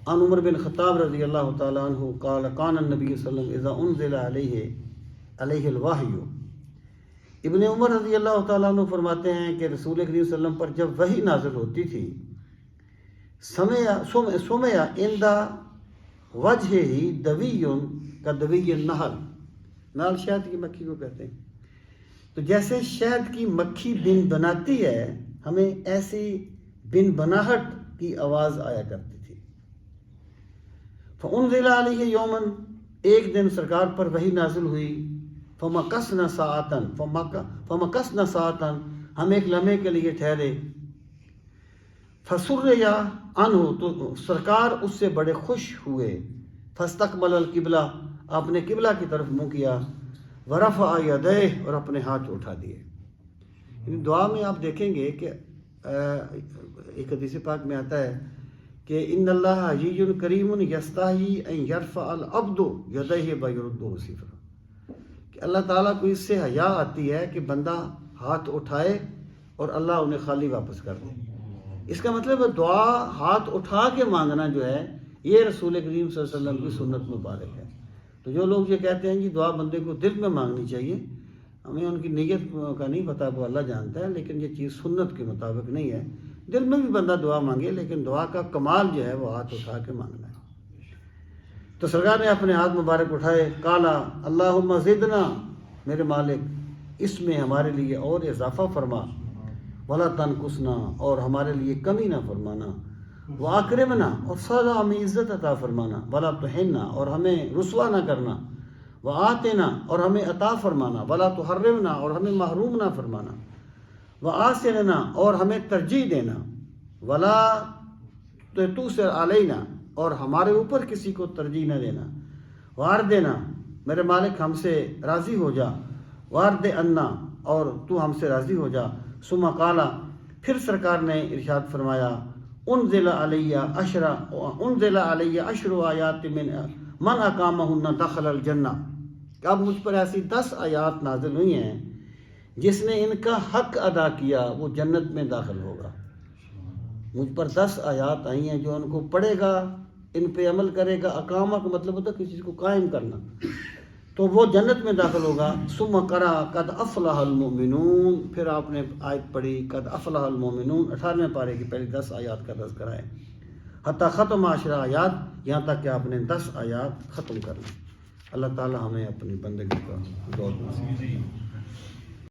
عن عمر بن خطاب رضی اللہ تعالیٰ عنہ قال کان النبی صلی اللہ علیہ وسلم اذا انزل علیہ الوحی. ابن عمر رضی اللہ تعالیٰ عنہ فرماتے ہیں کہ رسول کریم صلی اللہ علیہ وسلم پر جب وحی نازل ہوتی تھی سمع عند وجہہ دوی کا دوی النحل. نال شہد کی مکھی کو کہتے ہیں. تو جیسے شہد کی مکھی بن بناتی ہے ہمیں ایسی بن بناہٹ کی آواز آیا کرتی تھی. فانزل علیہ یومن، ایک دن سرکار پر وحی نازل ہوئی. فمکثنا ساعتا، ہم ایک لمحے کے لیے ٹھہرے. فسریا عنہ، تو سرکار اس سے بڑے خوش ہوئے. فاستقبل القبلہ، آپ نے قبلہ کی طرف منہ کیا. ورفع یدیہ، اور اپنے ہاتھ اٹھا دیے. دعا میں آپ دیکھیں گے کہ ایک حدیث پاک میں آتا ہے کہ ان اللہ حیی کریم یستحیی ان یرفع العبد یدیہ ویردہ صفرا، کہ اللہ تعالیٰ کو اس سے حیا آتی ہے کہ بندہ ہاتھ اٹھائے اور اللہ انہیں خالی واپس کر دے. اس کا مطلب ہے دعا ہاتھ اٹھا کے مانگنا جو ہے یہ رسول کریم صلی اللہ علیہ وسلم کی سنت مبارک ہے. تو جو لوگ یہ کہتے ہیں کہ دعا بندے کو دل میں مانگنی چاہیے، ہمیں ان کی نیت کا نہیں پتہ، وہ اللہ جانتا ہے، لیکن یہ چیز سنت کے مطابق نہیں ہے. دل میں بھی بندہ دعا مانگے، لیکن دعا کا کمال جو ہے وہ ہاتھ اٹھا کے مانگنا ہے. تو سرکار نے اپنے ہاتھ مبارک اٹھائے. قالا اللہم زدنا، میرے مالک اس میں ہمارے لیے اور اضافہ فرما. ولا تنقصنا، اور ہمارے لیے کمی نہ فرمانا. واکرمنا، اور سزا ہمیں عزت عطا فرمانا. ولا تہنا، اور ہمیں رسوا نہ کرنا. وآتنا، اور ہمیں عطا فرمانا. ولا تحرمنا، اور ہمیں محروم نہ فرمانا. وآثرنا، اور ہمیں ترجیح دینا. ولا تؤثر علینا، اور ہمارے اوپر کسی کو ترجیح نہ دینا. واردنا، میرے مالک ہم سے راضی ہو جا. وارد عنا، اور تو ہم سے راضی ہو جا. ثم قال، پھر سرکار نے ارشاد فرمایا انزل علی عشر آیات من اقامہن دخل الجنہ، کہ اب مجھ پر ایسی 10 آیات نازل ہوئی ہیں جس نے ان کا حق ادا کیا وہ جنت میں داخل ہوگا. مجھ پر 10 آیات آئی ہیں جو ان کو پڑھے گا، ان پہ عمل کرے گا. اقامہ کا مطلب ہوتا ہے کسی چیز کو قائم کرنا، تو وہ جنت میں داخل ہوگا. ثم قرأ قد افلح المؤمنون، پھر آپ نے آیت پڑھی قد افلح المؤمنون، 18ویں پارے کی پہلی 10 آیات کا تذکرہ ہے. حتیٰ ختم 10 آیات، یہاں تک کہ آپ نے 10 آیات ختم کر لی. اللہ تعالی ہمیں اپنی بندگی کا دور نصیب